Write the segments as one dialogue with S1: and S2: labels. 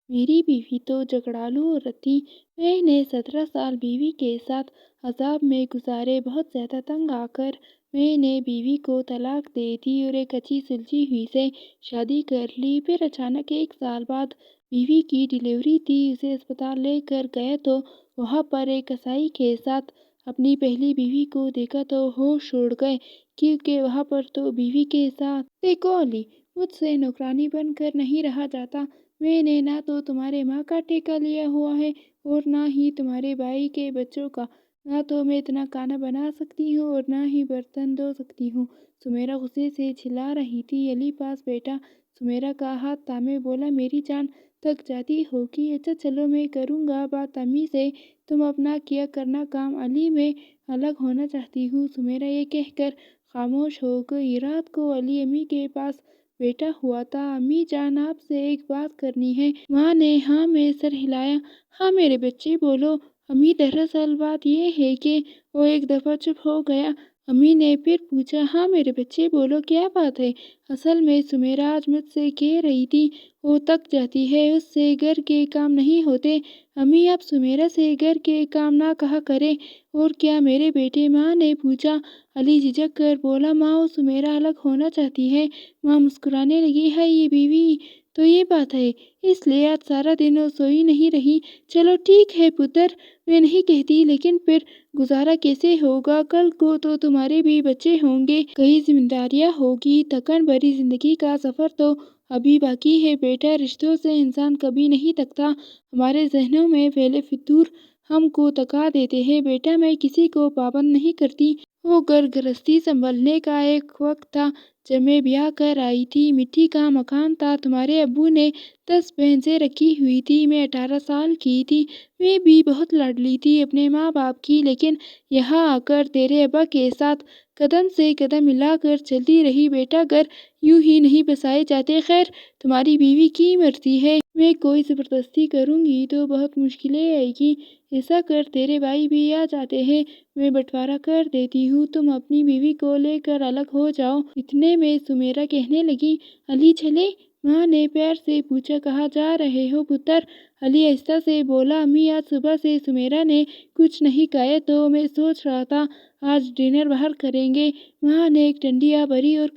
S1: میری بیوی تو جھگڑالو عورت تھی۔ میں نے 17 سال بیوی کے ساتھ عذاب میں گزارے۔ بہت زیادہ تنگ آ کر میں نے بیوی کو طلاق دے دی اور ایک اچھی سلجھی ہوئی سے شادی کر لی۔ پھر اچانک 1 سال بعد بیوی کی ڈیلیوری تھی۔ اسے اسپتال لے کر گئے تو وہاں پر ایک کسائی کے ساتھ اپنی پہلی بیوی کو دیکھا تو ہوش اڑ گئے، کیونکہ وہاں پر تو بیوی کے ساتھ دیکھو علی، مجھ سے نوکرانی بن کر نہیں رہا جاتا۔ میں نے نہ تو تمہارے ماں کا ٹھیکہ لیا ہوا ہے اور نہ ہی تمہارے بھائی کے بچوں کا۔ نہ تو میں اتنا کھانا بنا سکتی ہوں اور نہ ہی برتن دھو سکتی ہوں۔ سمیرہ غصے سے چلا رہی تھی۔ علی پاس بیٹھا سمیرہ کا ہاتھ تھامے بولا، میری جان تھک جاتی ہوگی، اچھا چلو میں کروں گا بات امی سے، تم اپنا کیا کرنا کام۔ علی میں الگ ہونا چاہتی ہوں۔ سمیرہ یہ کہہ کر خاموش ہو گئی۔ رات کو علی امی کے پاس بیٹھا ہوا تھا۔ امی جان آپ سے ایک بات کرنی ہے۔ ماں نے ہاں میں سر ہلایا۔ ہاں میرے بچے بولو امی۔ دراصل بات یہ ہے کہ وہ ایک دفعہ چپ ہو گیا۔ امی نے پھر پوچھا، ہاں میرے بچے بولو کیا بات ہے؟ اصل میں سمیرہ آج مجھ سے کہہ رہی تھی وہ تھک جاتی ہے، اس سے گھر کے کام نہیں ہوتے۔ امی آپ سمیرہ سے گھر کے کام نہ کہا کریں۔ اور کیا میرے بیٹے؟ ماں نے پوچھا۔ علی جھجک کر بولا، ماں وہ سمیرہ الگ ہونا چاہتی ہے۔ ماں مسکرانے لگی، ہے یہ بیوی تو یہ بات ہے، اس لیے آج سارا دن وہ سوئی نہیں رہی۔ چلو ٹھیک ہے پتر، میں نہیں کہتی، لیکن پھر گزارا کیسے ہوگا؟ کل کو تو تمہارے بھی بچے ہوں گے، کئی ذمہ داریاں ہوگی، تھکن بھری زندگی کا سفر تو ابھی باقی ہے بیٹا۔ رشتوں سے انسان کبھی نہیں تھکتا، ہمارے ذہنوں میں پھیلے فطور ہم کو تھکا دیتے ہیں بیٹا۔ میں کسی کو پابند نہیں کرتی۔ وہ گھر گرہستی سنبھالنے کا ایک وقت تھا جب میں بیاہ کر آئی تھی۔ مٹی کا مکان تھا، تمہارے ابو نے 10 بھینسیں رکھی ہوئی تھی، میں 18 سال کی تھی۔ میں بھی بہت لاڈلی تھی اپنے ماں باپ کی، لیکن یہاں آ کر تیرے ابا کے ساتھ قدم سے قدم ملا کر چلتی رہی بیٹا۔ گھر یوں ہی نہیں بسائے جاتے۔ خیر تمہاری بیوی کی مرضی ہے، میں کوئی زبردستی کروں گی تو بہت مشکلیں آئیں گی۔ ایسا کر تیرے بھائی بھی آ جاتے ہیں، میں بٹوارا کر دیتی ہوں، تم اپنی بیوی کو لے کر الگ ہو جاؤ۔ اتنے میں سمیرہ کہنے لگی، علی چلے؟ ماں نے پیار سے پوچھا، کہاں جا رہے ہو پتر؟ علی آہستہ سے بولا، امی آج صبح سے سمیرہ نے کچھ نہیں کھایا تو میں سوچ رہا تھا آج ڈنر باہر کریں گے۔ ماں نے ایک ڈنڈیا بھری اور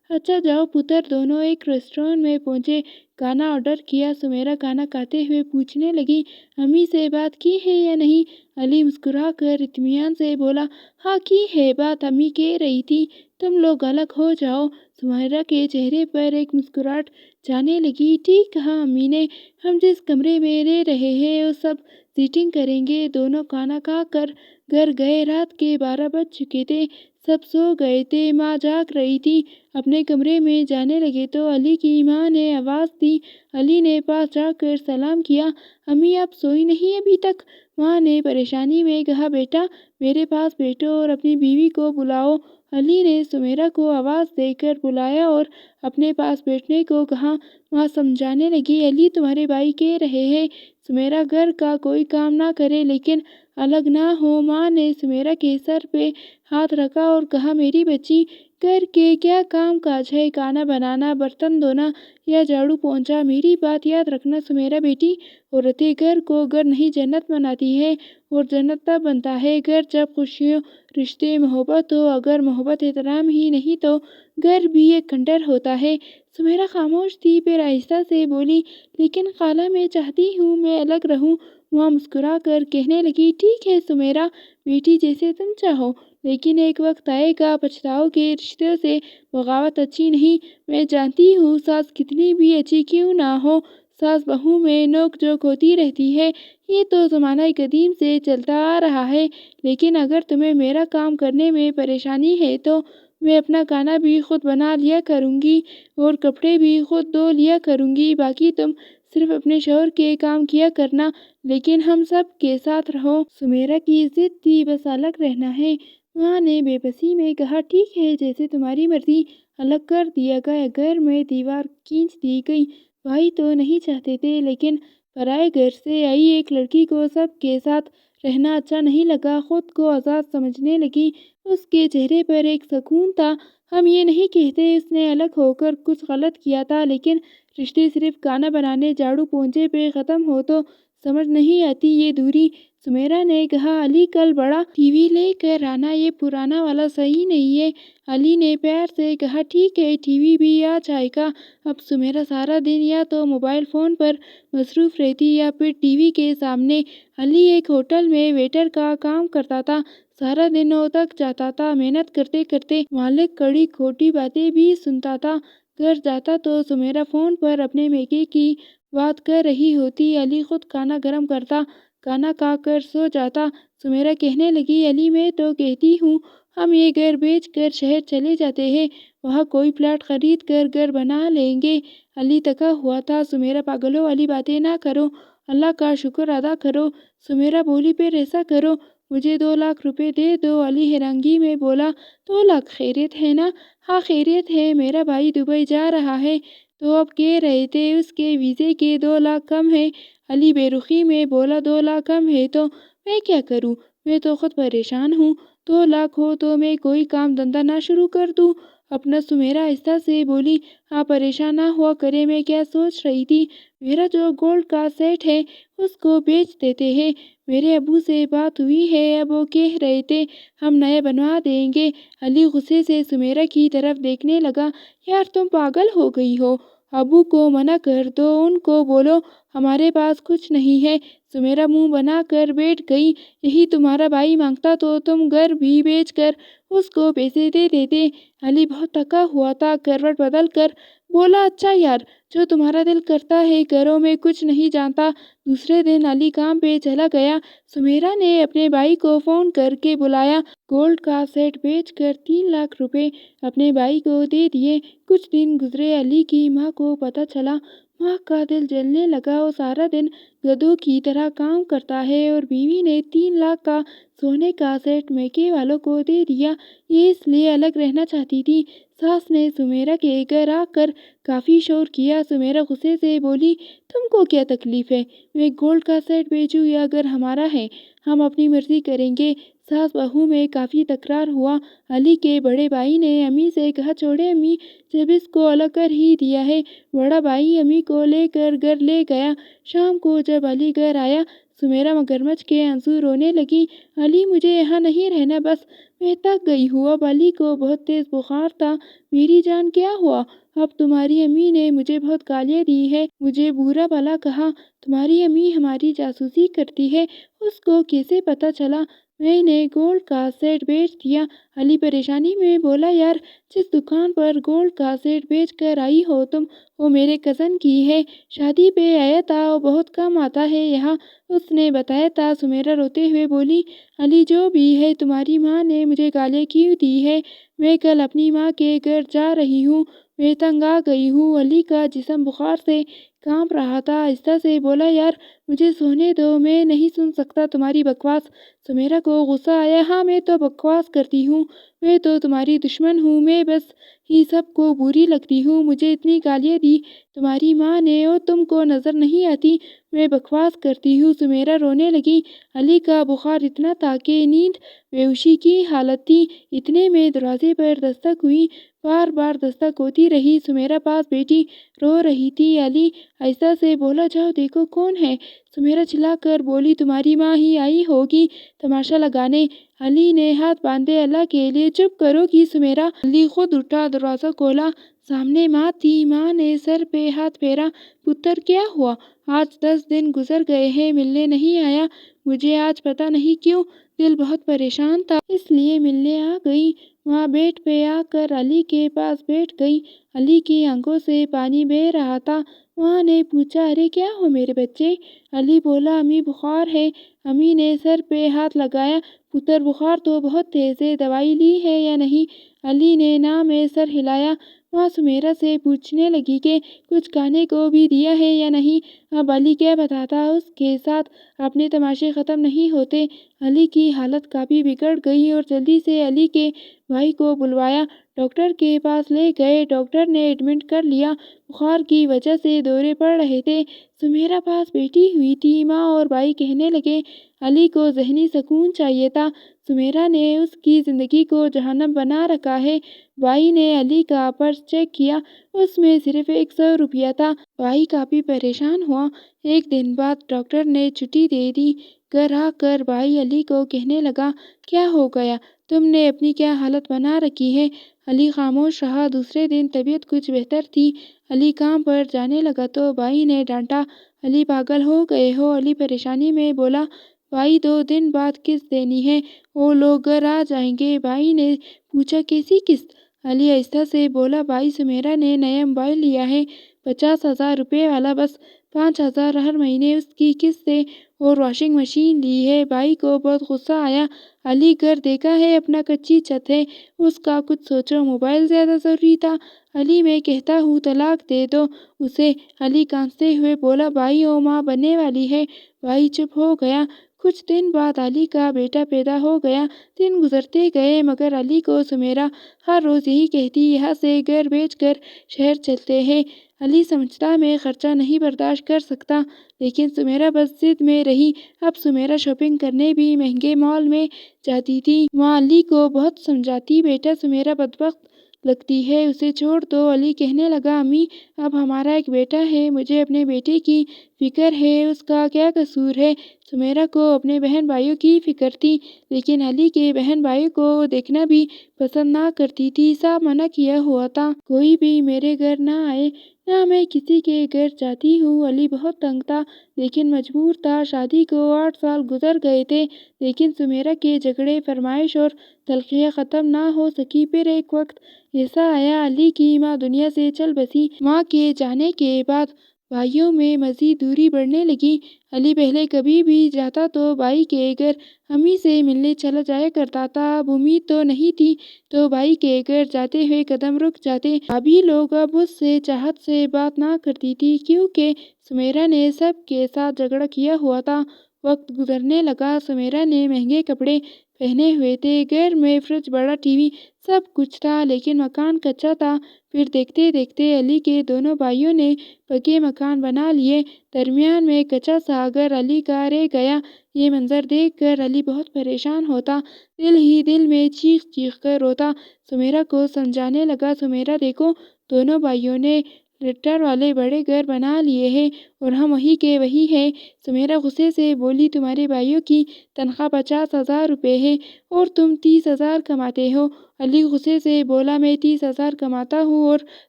S1: اچھا جاؤ پتر۔ دونوں ایک ریسٹورانٹ میں پہنچے، کھانا آرڈر کیا۔ سمیرہ کھانا کھاتے ہوئے پوچھنے لگی، امی سے بات کی ہے یا نہیں؟ علی مسکرا کر اطمینان سے بولا، ہاں کی ہے بات، امی کہہ رہی تھی تم لوگ الگ ہو جاؤ۔ سمیرہ کے چہرے پر ایک مسکراہٹ جانے لگی، ٹھیک کہا امی نے، ہم جس کمرے میں رہ رہے ہیں وہ سب سیٹنگ کریں گے۔ دونوں کھانا کھا کر گھر گئے۔ رات کے 12 بج چکے تھے، سب سو گئے تھے، ماں جاگ رہی تھی۔ اپنے کمرے میں جانے لگے تو علی کی ماں نے آواز دی۔ علی نے پاس جا کر سلام کیا، امی آپ سوئی نہیں ابھی تک؟ ماں نے پریشانی میں کہا، بیٹا میرے پاس بیٹھو اور اپنی بیوی کو بلاؤ۔ علی نے سمیرہ کو آواز دے کر بلایا اور اپنے پاس بیٹھنے کو کہا۔ ماں سمجھانے لگی، علی تمہارے بھائی کہہ رہے ہیں سمیرہ گھر کا کوئی کام نہ کرے لیکن الگ نہ ہو۔ ماں نے سمیرہ کے سر پہ ہاتھ رکھا اور کہا، میری بچی گھر کے کیا کام کاج ہے، کھانا بنانا، برتن دھونا یا جھاڑو پونچھا؟ میری بات یاد رکھنا سمیرہ بیٹی، عورتیں گھر کو گھر نہیں جنت بناتی ہیں، اور جنت تب بنتا ہے گھر جب خوشیوں، رشتے، محبت ہو۔ اگر محبت احترام ہی نہیں تو گھر بھی ایک کھنڈر ہوتا ہے۔ سمیرہ خاموش تھی، پھر آہستہ سے بولی، لیکن خالہ میں چاہتی ہوں میں الگ رہوں۔ ماں مسکرا کر کہنے لگی، ٹھیک ہے سمیرہ بیٹی، جیسے تم چاہو، لیکن ایک وقت آئے گا پچھتاؤ گے۔ رشتوں سے بغاوت اچھی نہیں۔ میں جانتی ہوں ساس کتنی بھی اچھی کیوں نہ ہو، ساس بہو میں نوک جھوک ہوتی رہتی ہے، یہ تو زمانہ قدیم سے چلتا آ رہا ہے، لیکن اگر تمہیں میرا کام کرنے میں پریشانی ہے تو میں اپنا کھانا بھی خود بنا لیا کروں گی اور کپڑے بھی خود دھو لیا کروں گی، باقی تم صرف اپنے شوہر کے کام کیا کرنا، لیکن ہم سب کے ساتھ رہو۔ سمیرہ کی ضد تھی، بس الگ رہنا ہے۔ ماں نے بے بسی میں کہا، ٹھیک ہے جیسے تمہاری مرضی۔ الگ کر دیا گیا، گھر میں دیوار کھینچ دی گئی۔ بھائی تو نہیں چاہتے تھے، لیکن پرائے گھر سے آئی ایک لڑکی کو سب کے ساتھ رہنا اچھا نہیں لگا، خود کو آزاد سمجھنے لگی۔ اس کے چہرے پر ایک سکون تھا۔ ہم یہ نہیں کہتے اس نے الگ ہو کر کچھ غلط کیا تھا، لیکن رشتے صرف کھانا بنانے، جھاڑو پونچھے پہ ختم ہو تو سمجھ نہیں آتی یہ دوری۔ سمیرا نے کہا، علی کل بڑا ٹی وی لے کر آنا، یہ پرانا والا صحیح نہیں ہے۔ علی نے پیار سے کہا، ٹھیک ہے، ٹی وی بھی آ جائے گا۔ اب سمیرا سارا دن یا تو موبائل فون پر مصروف رہتی یا پھر ٹی وی کے سامنے۔ علی ایک ہوٹل میں ویٹر کا کام کرتا تھا۔ سارا دن وہ تھک جاتا تھا۔ محنت کرتے کرتے مالک کڑی کھوٹی باتیں بھی سنتا تھا۔ گھر جاتا تو سمیرا فون پر اپنے میکے کی بات کر رہی ہوتی۔ علی خود کھانا گرم کرتا، کھانا کھا کر سو جاتا۔ سمیرا کہنے لگی، علی میں تو کہتی ہوں ہم یہ گھر بیچ کر شہر چلے جاتے ہیں، وہاں کوئی پلاٹ خرید کر گھر بنا لیں گے۔ علی تھکا ہوا تھا۔ سمیرا پاگلوں والی باتیں نہ کرو، اللہ کا شکر ادا کرو۔ سمیرا بولی، پھر ایسا کرو، مجھے 2 لاکھ روپے دے دو۔ علی حیرانگی میں بولا، 2 لاکھ خیریت ہے نا؟ ہاں خیریت ہے، میرا بھائی دبئی جا رہا ہے تو اب کہہ رہے تھے اس کے ویزے کے 2 لاکھ کم ہیں۔ علی بے رخی میں بولا، 2 لاکھ کم ہے تو میں کیا کروں؟ میں تو خود پریشان ہوں۔ 2 لاکھ ہو تو میں کوئی کام دھندا نہ شروع کر دوں اپنا۔ سمیرا آہستہ سے بولی، ہاں پریشان نہ ہوا کرے، میں کیا سوچ رہی تھی، میرا جو گولڈ کا سیٹ ہے اس کو بیچ دیتے ہیں۔ میرے ابو سے بات ہوئی ہے، اب وہ کہہ رہے تھے ہم نیا بنوا دیں گے۔ علی غصے سے سمیرا کی طرف دیکھنے لگا، یار تم پاگل ہو گئی ہو، ابو کو منع کر دو، ان کو بولو ہمارے پاس کچھ نہیں ہے۔ سمیرا منہ بنا کر بیٹھ گئی، یہی تمہارا بھائی مانگتا تو تم گھر بھی بیچ کر اس کو پیسے دے دیتے۔ علی بہت تھکا ہوا تھا، کروٹ بدل کر بولا، اچھا یار، جو تمہارا دل کرتا ہے کرو، میں کچھ نہیں جانتا۔ دوسرے دن علی کام پہ چلا گیا۔ سمیرا نے اپنے بھائی کو فون کر کے بلایا، گولڈ کا سیٹ بیچ کر 3 لاکھ روپے اپنے بھائی کو دے دیے۔ کچھ دن گزرے، علی کی ماں کو پتہ چلا، ماں کا دل جلنے لگا۔ وہ سارا دن گدھوں کی طرح کام کرتا ہے اور بیوی نے 3 لاکھ کا سونے کا سیٹ میکے والوں کو دے دیا، یہ اس لیے الگ رہنا چاہتی تھی۔ ساس نے سمیرا کے گھر آ کر کافی شور کیا۔ سمیرا غصے سے بولی، تم کو کیا تکلیف ہے، میں گولڈ کا سیٹ بیچوں یا گھر ہمارا ہے، ہم اپنی مرضی کریں گے۔ ساس بہو میں کافی تکرار ہوا۔ علی کے بڑے بھائی نے امی سے کہا، چھوڑے امی، جب اس کو الگ کر ہی دیا ہے۔ بڑا بھائی امی کو لے کر گھر لے گیا۔ شام کو جب علی گھر آیا، سمیرا مگرمچھ کے آنسو رونے لگی، علی مجھے یہاں نہیں رہنا، بس میں تھک گئی ہوں۔ اب علی کو بہت تیز بخار تھا۔ میری جان کیا ہوا؟ اب تمہاری امی نے مجھے بہت گالیاں دی ہے، مجھے برا بھلا کہا، تمہاری امی ہماری جاسوسی کرتی ہے، اس کو کیسے پتہ چلا؟ میں نے گولڈ کا سیٹ بیچ دیا۔ علی پریشانی میں بولا، یار جس دکان پر گولڈ کا سیٹ بیچ کر آئی ہو تم، وہ میرے کزن کی ہے، شادی پہ آیا تھا، وہ بہت کم آتا ہے یہاں، اس نے بتایا تھا۔ سمیرا روتے ہوئے بولی، علی جو بھی ہے، تمہاری ماں نے مجھے گالیاں کیوں دی ہے؟ میں کل اپنی ماں کے گھر جا رہی ہوں، میں تنگ آ گئی ہوں۔ علی کا جسم بخار سے کانپ رہا تھا، آہستہ سے بولا، یار مجھے سونے دو، میں نہیں سن سکتا تمہاری بکواس۔ سمیرا کو غصہ آیا، ہاں میں تو بکواس کرتی ہوں، میں تو تمہاری دشمن ہوں، میں بس ہی سب کو بری لگتی ہوں، مجھے اتنی گالیاں دی تمہاری ماں نے اور تم کو نظر نہیں آتی میں بکواس کرتی ہوں۔ سمیرا رونے لگی۔ علی کا بخار اتنا تھا کہ نیند بے ہوشی کی حالت تھی۔ اتنے میں دروازے پر دستک ہوئی، بار بار دستک ہوتی رہی۔ سمیرا پاس بیٹھی رو رہی تھی۔ علی آہستہ سے بولا، جاؤ دیکھو کون ہے۔ سمیرا چلا کر بولی، تمہاری ماں ہی آئی ہوگی تماشا لگانے۔ علی نے ہاتھ باندھے، اللہ کے لیے چپ کرو گی سمیرا؟ علی خود اٹھا، دروازہ کھولا، سامنے ماں تھی۔ ماں نے سر پہ ہاتھ پھیرا، پتر کیا ہوا؟ آج 10 دن گزر گئے ہیں، ملنے نہیں آیا، مجھے آج پتہ نہیں کیوں دل بہت پریشان تھا، اس لیے ملنے آ گئی۔ ماں بیڈ پہ آ کر علی کے پاس بیٹھ گئی۔ علی کی آنکھوں سے پانی بہہ رہا تھا۔ ماں نے پوچھا، ارے کیا ہو میرے بچے؟ علی بولا، امی بخار ہے۔ امی نے سر پہ ہاتھ لگایا، پتر بخار تو بہت تیز ہے، دوائی لی ہے یا نہیں؟ علی نے ناں میں سر ہلایا۔ ماں سمیرا سے پوچھنے لگی کہ کچھ کھانے کو بھی دیا ہے یا نہیں؟ اب علی کیا بتاتا، اس کے ساتھ اپنے تماشے ختم نہیں ہوتے۔ علی کی حالت کافی بگڑ گئی اور جلدی سے علی کے بھائی کو بلوایا، ڈاکٹر کے پاس لے گئے۔ ڈاکٹر نے ایڈمٹ کر لیا، بخار کی وجہ سے دورے پڑ رہے تھے۔ سمیرا پاس بیٹھی ہوئی تھی۔ ماں اور بھائی کہنے لگے علی کو ذہنی سکون چاہیے تھا، سمیرا نے اس کی زندگی کو جہنم بنا رکھا ہے۔ بھائی نے علی کا پرس چیک کیا، اس میں صرف 100 روپیہ تھا۔ بھائی کافی پریشان ہوا۔ ایک دن بعد ڈاکٹر نے چھٹی دے دی۔ گھر آ کر بھائی علی کو کہنے لگا کیا ہو گیا، تم نے اپنی کیا حالت بنا رکھی ہے؟ علی خاموش رہا۔ دوسرے دن طبیعت کچھ بہتر تھی۔ علی کام پر جانے لگا تو بھائی نے ڈانٹا علی پاگل ہو گئے ہو؟ علی پریشانی میں بولا بھائی 2 دن بعد قسط دینی ہے، وہ لوگ گھر آ جائیں گے۔ بھائی نے پوچھا کیسی قسط؟ علی آہستہ سے بولا بھائی سمیرا نے نیا موبائل لیا ہے، 50,000 روپے والا، بس 5,000 ہر مہینے اس کی قسط ہے، اور واشنگ مشین لی ہے۔ بھائی کو بہت غصہ آیا۔ علی گھر دیکھا ہے اپنا، کچی چھت ہے، اس کا کچھ سوچو، موبائل زیادہ ضروری تھا۔ علی میں کہتا ہوں طلاق دے دو اسے۔ علی کانپتے ہوئے بولا بھائی وہ ماں بننے والی ہے۔ بھائی چپ ہو گیا۔ کچھ دن بعد علی کا بیٹا پیدا ہو گیا۔ دن گزرتے گئے مگر علی کو سمیرا ہر روز یہی کہتی یہاں سے گھر بیچ کر شہر چلتے ہیں۔ علی سمجھتا میں خرچہ نہیں برداشت کر سکتا، لیکن سمیرا بس ضد میں رہی۔ اب سمیرا شاپنگ کرنے بھی مہنگے مال میں جاتی تھی۔ ماں علی کو بہت سمجھاتی بیٹا سمیرا بدبخت لگتی ہے، اسے چھوڑ دو۔ علی کہنے لگا امی اب ہمارا ایک بیٹا ہے، مجھے اپنے بیٹے کی فکر ہے، اس کا کیا قصور ہے؟ سمیرا کو اپنے بہن بھائیوں کی فکر تھی، لیکن علی کے بہن بھائیوں کو وہ دیکھنا بھی پسند نہ کرتی تھی، صاف منع کیا ہوا تھا۔ کوئی بھی میرے گھر نہ آئے، نہ میں کسی کے گھر جاتی ہوں۔ علی بہت تنگ تھا لیکن مجبور تھا۔ شادی کو 8 سال گزر گئے تھے، لیکن سمیرا کے جھگڑے، فرمائش اور تلخیاں ختم نہ ہو سکی۔ پھر ایک وقت ایسا آیا علی کی ماں دنیا سے چل بسی۔ ماں کے جانے کے بعد بھائیوں میں مزید دوری بڑھنے لگی۔ علی پہلے کبھی بھی جاتا تو بھائی کے گھر امی سے ملنے چلا جایا کرتا تھا، اب امید تو نہیں تھی تو بھائی کے گھر جاتے ہوئے قدم رک جاتے۔ بھابھی لوگ اب اس سے چاہت سے بات نہ کرتی تھی، کیونکہ سمیرا نے سب کے ساتھ جھگڑا کیا ہوا تھا۔ وقت گزرنے لگا، سمیرا نے مہنگے کپڑے پہنے ہوئے تھے، گھر میں فریج، بڑا ٹی وی، سب کچھ تھا، لیکن مکان کچا تھا۔ پھر دیکھتے دیکھتے علی کے دونوں بھائیوں نے پکے مکان بنا لیے، درمیان میں کچا سا گھر علی کا رہ گیا۔ یہ منظر دیکھ کر علی بہت پریشان ہوتا، دل ہی دل میں چیخ چیخ کر روتا۔ سمیرا کو سمجھانے لگا سمیرا دیکھو، دونوں بھائیوں نے لیٹر والے بڑے گھر بنا لیے ہیں اور ہم وہی کے وہی ہیں۔ سمیرا غصے سے بولی تمہارے بھائیوں کی تنخواہ 50,000 روپے ہے اور تم 30,000 کماتے ہو۔ علی غصے سے بولا میں 30,000 کماتا ہوں اور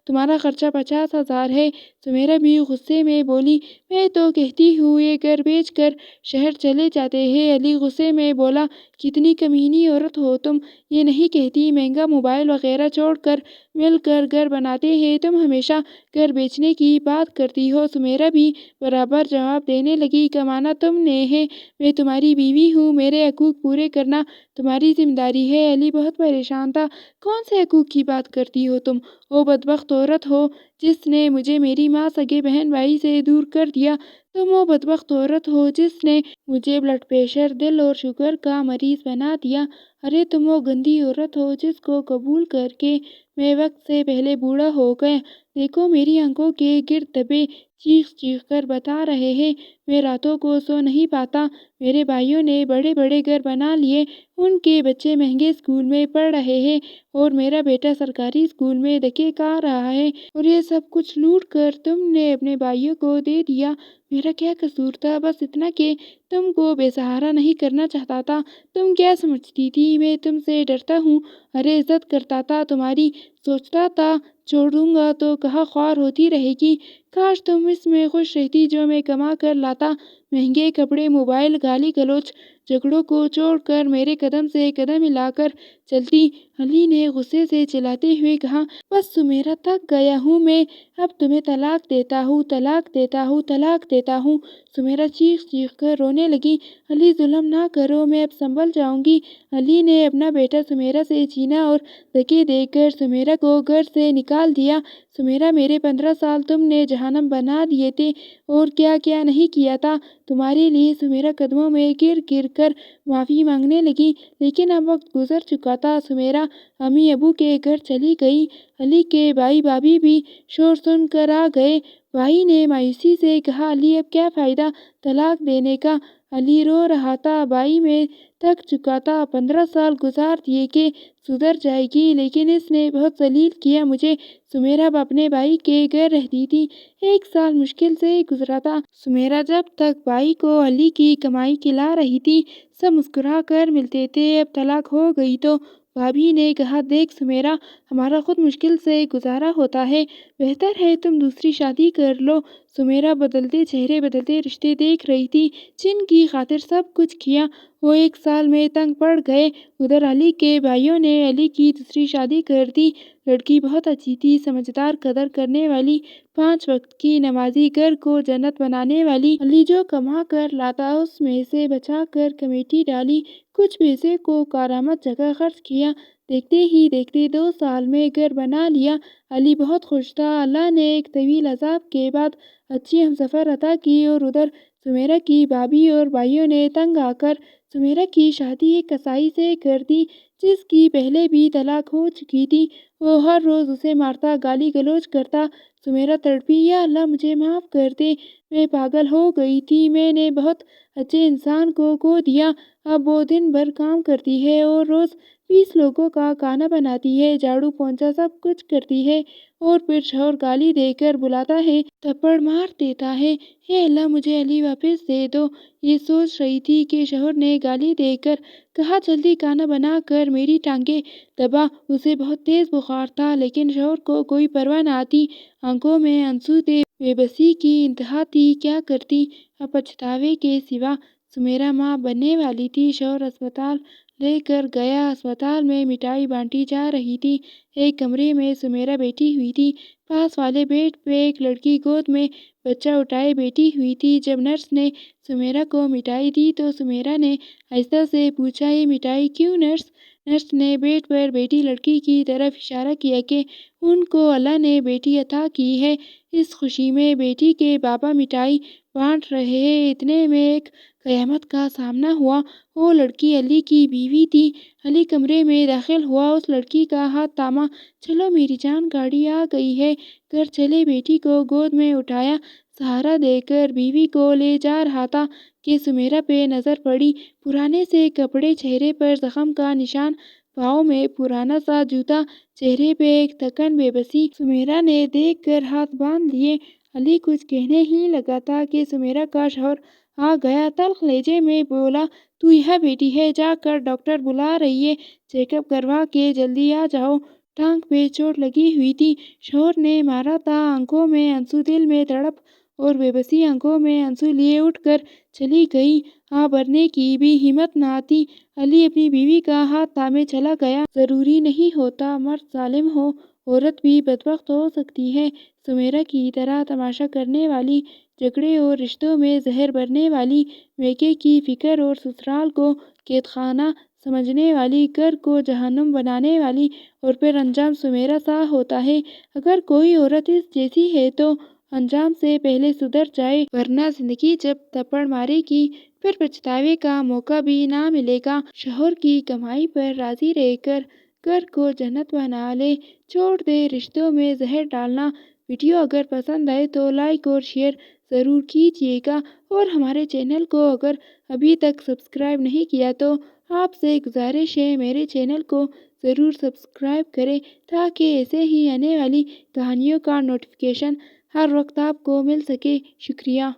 S1: تمہارا خرچہ 50,000 ہے۔ سمیرا بھی غصے میں بولی میں تو کہتی ہوں یہ گھر بیچ کر شہر چلے جاتے ہیں۔ علی غصے میں بولا کتنی کمینی عورت ہو تم، یہ نہیں کہتی مہنگا موبائل وغیرہ چھوڑ کر مل کر گھر بناتے ہیں، تم ہمیشہ گھر بیچنے کی بات کرتی ہو۔ سمیرا بھی برابر جواب دینے لگی کمانا تم نے ہے، میں تمہاری بیوی ہوں، میرے حقوق پورے کرنا تمہاری ذمہ داری ہے۔ علی بہت پریشان تھا، کون سے حقوق کی بات کرتی ہو تم؟ وہ بدبخت عورت ہو جس نے مجھے میری ماں، سگے بہن بھائی سے دور کر دیا، تم وہ بدبخت عورت ہو جس نے مجھے بلڈ پریشر، دل اور شوگر کا مریض بنا دیا، ارے تم وہ گندی عورت ہو جس کو قبول کر کے میں وقت سے پہلے بوڑھا ہو گیا۔ دیکھو میری آنکھوں کے گرد دھبے چیخ چیخ کر بتا رہے ہیں، میں راتوں کو سو نہیں پاتا۔ میرے بھائیوں نے بڑے بڑے گھر بنا لیے، ان کے بچے مہنگے اسکول میں پڑھ رہے ہیں اور میرا بیٹا سرکاری اسکول میں دھکے کھا رہا ہے، اور یہ سب کچھ لوٹ کر تم نے اپنے بھائیوں کو دے دیا۔ میرا کیا قصور تھا؟ بس اتنا کہ تم کو بے سہارا نہیں کرنا چاہتا تھا۔ تم کیا سمجھتی تھی میں تم سے ڈرتا ہوں؟ ارے عزت کرتا تھا تمہاری، سوچتا تھا چھوڑ دوں گا تو کہا خوار ہوتی رہے گی، کاش تم اس میں خوش رہتی جو میں کما کر لاتا۔ مہنگے کپڑے، موبائل، گالی گلوچ، جھگڑوں کو چھوڑ کر میرے قدم سے قدم ملا کر چلتی۔ علی نے غصے سے چلاتے ہوئے کہا بس سمیرا تھک گیا ہوں میں، اب تمہیں طلاق دیتا ہوں، طلاق دیتا ہوں، طلاق دیتا ہوں۔ سمیرا چیخ چیخ کر رونے لگی۔ علی ظلم نہ کرو، میں اب سنبھل جاؤں گی۔ علی نے اپنا بیٹا سمیرا سے چھینا اور دھکے دے کر سمیرا کو گھر سے نکال دیا۔ سمیرا میرے 15 سال تم نے جہنم بنا دیے تھے اور کیا کیا نہیں کیا تھا تمہارے لیے۔ سمیرا قدموں میں گر گر کر معافی مانگنے لگی، لیکن اب وقت گزر چکا تھا۔ سمیرا امی ابو کے گھر چلی گئی۔ علی کے بھائی بھابھی بھی شور سن کر آ گئے، بھائی نے مایوسی سے کہا، علی اب کیا فائدہ طلاق دینے کا؟ علی رو رہا تھا، بھائی میں تھک چکا تھا، 15 سال گزار دیے کہ سدھر جائے گی، لیکن اس نے بہت ذلیل کیا مجھے۔ سمیرہ اب اپنے بھائی کے گھر رہتی تھی۔ 1 سال مشکل سے گزرا تھا۔ سمیرہ جب تک بھائی کو علی کی کمائی کھلا رہی تھی، سب مسکرا کر ملتے تھے۔ اب طلاق ہو گئی تو بھابھی نے کہا، دیکھ سمیرہ، ہمارا خود مشکل سے گزارا ہوتا ہے، بہتر ہے تم دوسری شادی کر لو۔ سمیرہ بدلتے چہرے، بدلتے رشتے دیکھ رہی تھی، جن کی خاطر سب کچھ کیا۔ وہ 1 سال میں تنگ پڑ گئے۔ ادھر علی کے بھائیوں نے علی کی دوسری شادی کر دی۔ لڑکی بہت اچھی تھی، سمجھدار، قدر کرنے والی، 5 وقت کی نمازی، گھر کو جنت بنانے والی۔ علی جو کما کر لاتا اس میں سے بچا کر کمیٹی ڈالی، کچھ پیسے کو کارآمد جگہ خرچ کیا۔ دیکھتے ہی دیکھتے 2 سال میں گھر بنا لیا۔ علی بہت خوش تھا۔ اللہ نے ایک طویل عذاب کے بعد اچھی ہمسفر عطا کی، اور ادھر سمیرہ کی بھابھی اور بھائیوں نے تنگ آ کر سمیرہ کی شادی ایک کسائی سے کر دی، جس کی پہلے بھی طلاق ہو چکی تھی۔ وہ ہر روز اسے مارتا، گالی گلوچ کرتا۔ سمیرہ تڑپی، یا اللہ مجھے معاف کر دے، میں پاگل ہو گئی تھی، میں نے بہت اچھے انسان کو کھو دیا۔ اب وہ دن بھر کام کرتی ہے اور روز 20 لوگوں کا کھانا بناتی ہے، جھاڑو پونچھا سب کچھ کرتی ہے، اور پھر شوہر گالی دے کر بلاتا ہے، تھپڑ مار دیتا ہے۔ اے اللہ مجھے علی واپس دے دو۔ یہ سوچ رہی تھی کہ شوہر نے گالی دے کر کہا، جلدی کھانا بنا کر میری ٹانگیں دبا۔ اسے بہت تیز بخار تھا، لیکن شوہر کو کوئی پرواہ نہ تھی۔ آنکھوں میں آنسو تھے، بے بسی کی انتہا تھی، کیا کرتی اب پچھتاوے کے سوا۔ سمیرہ ماں بننے والی تھی۔ شوہر اسپتال لے کر گیا۔ اسپتال میں مٹائی بانٹی جا رہی تھی۔ ایک کمرے میں سمیرہ بیٹھی ہوئی تھی، پاس والے بیڈ پہ ایک لڑکی گود میں بچہ اٹھائے بیٹھی ہوئی تھی۔ جب نرس نے سمیرہ کو مٹائی دی تو سمیرہ نے آہستہ سے پوچھا، یہ مٹائی کیوں نرس؟ نرس نے بیڈ پر بیٹھی لڑکی کی طرف اشارہ کیا کہ ان کو اللہ نے بیٹی عطا کی ہے، اس خوشی میں بیٹی کے بابا مٹائی بانٹ رہے ہیں۔ اتنے میں ایک قیامت کا سامنا ہوا۔ وہ لڑکی علی کی بیوی تھی۔ علی کمرے میں داخل ہوا، اس لڑکی کا ہاتھ تھاما، چلو میری جان، گاڑی آ گئی ہے، گھر چلے۔ بیٹی کو گود میں اٹھایا، سہارا دے کر بیوی کو لے جا رہا تھا کہ سمیرہ پہ نظر پڑی، پرانے سے کپڑے، چہرے پر زخم کا نشان، پاؤں میں پرانا سا جوتا، چہرے پہ ایک تھکن، بے بسی۔ سمیرہ نے دیکھ کر ہاتھ باندھ لیے۔ علی کچھ کہنے ہی لگا تھا کہ سمیرہ کا شوہر آ گیا، تلخ لہجے میں بولا، تو یہاں بیٹھی ہے، جا کر ڈاکٹر بلا رہی ہے، چیک اپ کروا کے جلدی آ جاؤ۔ ٹانگ پہ چوٹ لگی ہوئی تھی، شوہر نے مارا تھا۔ آنکھوں میں آنسو، دل میں تڑپ اور بے بسی، آنکھوں میں آنسو لیے اٹھ کر چلی گئی۔ آہ بھرنے کی بھی ہمت نہ تھی۔ علی اپنی بیوی کا ہاتھ تھامے چلا گیا۔ ضروری نہیں ہوتا مرد ظالم ہو، عورت بھی بدبخت ہو سکتی ہے۔ سمیرہ کی طرح تماشا کرنے والی، جھگڑے اور رشتوں میں زہر بھرنے والی، میکے کی فکر اور سسرال کو قید خانہ سمجھنے والی، گھر کو جہنم بنانے والی، اور پھر انجام سمیرہ سا ہوتا ہے۔ اگر کوئی عورت اس جیسی ہے تو انجام سے پہلے سدھر جائے، ورنہ زندگی جب تھپڑ مارے گی پھر پچھتاوے کا موقع بھی نہ ملے گا۔ شوہر کی کمائی پر راضی رہ کر گھر کو جنت بنا لے، چھوڑ دے رشتوں میں زہر ڈالنا۔ ویڈیو اگر پسند آئے تو لائک اور شیئر ضرور کیجیے گا، اور ہمارے چینل کو اگر ابھی تک سبسکرائب نہیں کیا تو آپ سے گزارش ہے میرے چینل کو ضرور سبسکرائب کریں، تاکہ ایسے ہی آنے والی کہانیوں کا نوٹیفیکیشن ہر وقت آپ کو مل سکے۔ شکریہ۔